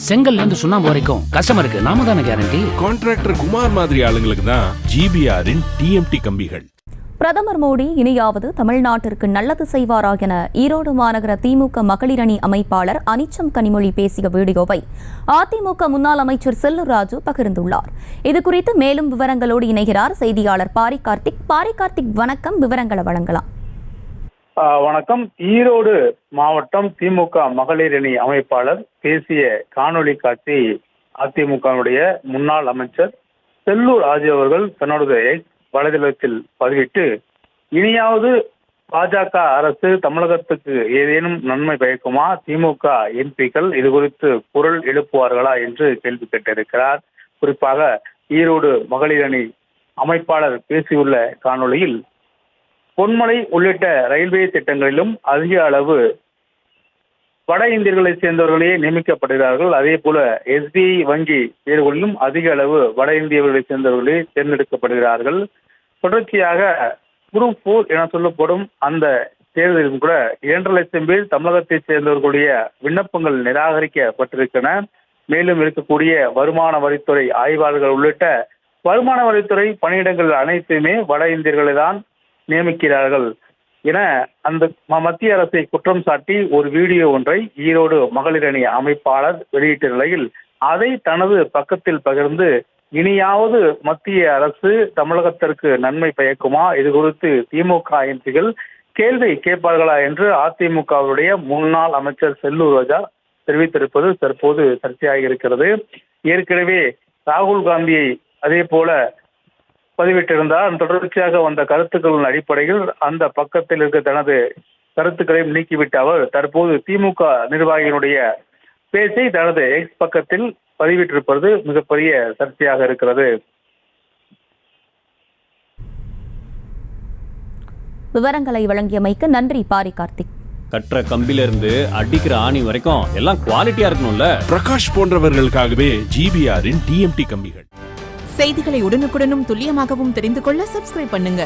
செங்கல்ல இருந்து சுண்ணாம்பு வரைக்கும் கஸ்டமருக்கு நாம தானே கேரண்டி. கான்ட்ராக்டர் குமார் மாதிரி ஆளுங்களுக்கு தான் ஜிபிஆரின் டிஎம்டி கம்பிகள். பிரதமர் மோடி இனியாவது தமிழ்நாட்டிற்கு நல்லது செய்வாரா என ஈரோடு மாநகர திமுக மகளிர் அணி அமைப்பாளர் அனிச்சம் கனிமொழி பேசிய வீடியோவை அதிமுக முன்னாள் அமைச்சர் செல்லூர் ராஜு பகிர்ந்துள்ளார். இதுகுறித்து மேலும் விவரங்களோடு இணைகிறார் செய்தியாளர் பாரி கார்த்திக். வணக்கம், விவரங்களை வழங்கலாம். வணக்கம். ஈரோடு மாவட்டம் திமுக மகளிர் அணி அமைப்பாளர் பேசிய காணொலி காட்சி அதிமுகவுடைய முன்னாள் அமைச்சர் செல்லூர் ராஜு அவர்கள் தன்னுடைய வலைதளத்தில் பதிவிட்டு, இனியாவது பாஜக அரசு தமிழகத்துக்கு ஏதேனும் நன்மை பயக்குமா, திமுக எம்பிக்கள் இது குறித்து குரல் எழுப்புவார்களா என்று கேள்வி கேட்டிருக்கிறார். குறிப்பாக ஈரோடு மகளிர் அணி அமைப்பாளர் பேசியுள்ள காணொலியில், பொன்மலை உள்ளிட்ட ரயில்வே திட்டங்களிலும் அதிக அளவு வட இந்தியர்களை சேர்ந்தவர்களே நியமிக்கப்படுகிறார்கள். அதே போல எஸ்பிஐ வங்கி தேர்வுகளிலும் அதிக அளவு வட இந்தியர்களை சேர்ந்தவர்களே தேர்ந்தெடுக்கப்படுகிறார்கள். தொடர்ச்சியாக குரூப் 4 என சொல்லப்படும் அந்த தேர்தலிலும் கூட 2.5 லட்சம் பேர் தமிழகத்தை சேர்ந்தவர்களுடைய விண்ணப்பங்கள் நிராகரிக்கப்பட்டிருக்கின்றன. மேலும் இருக்கக்கூடிய வருமான வரித்துறை ஆய்வாளர்கள் உள்ளிட்ட வருமான வரித்துறை பணியிடங்கள் அனைத்துமே வட இந்தியர்களை தான் நியமிக்கிறார்கள் என அந்த மத்திய அரசை குற்றம் சாட்டி ஒரு வீடியோ ஒன்றை ஈரோடு மகளிர் அணி அமைப்பாளர் வெளியிட்ட நிலையில் அதை தனது பக்கத்தில் பகிர்ந்து, இனியாவது மத்திய அரசு தமிழகத்திற்கு நன்மை பயக்குமா, இது குறித்து திமுக எம்பிகள் கேள்வி கேட்பார்களா என்று அதிமுகவுடைய முன்னாள் அமைச்சர் செல்லூர் ராஜா தெரிவித்திருப்பது தற்போது சர்ச்சையாக இருக்கிறது. ஏற்கனவே ராகுல் காந்தியை அதே போல பதிவிட்டிருந்தார். தொடர்ச்சியாக வந்த கருத்துக்களின் அடிப்படையில் அந்த பக்கத்தில் இருக்க தனது கருத்துக்களையும் நீக்கிவிட்ட அவர் தற்போது திமுக நிர்வாகிகளுடைய பேச்சை தனது எக்ஸ் பக்கத்தில் பதிவிட்டிருப்பது மிகப்பெரிய சர்ச்சையாக இருக்கிறது. விவரங்களை வழங்கியமைக்கு நன்றி பாரி கார்த்திக். கற்ற கம்பில இருந்து அடிக்கிற ஆணி வரைக்கும் எல்லாம் குவாலிட்டியா இருக்கணும்ல. பிரகாஷ் போன்றவர்களுக்காகவே ஜிபிஆரின் டிஎம்டி கம்பிகள். செய்திகளை உடனுக்குடனும் துல்லியமாகவும் தெரிந்து கொள்ள சப்ஸ்கிரைப் பண்ணுங்க.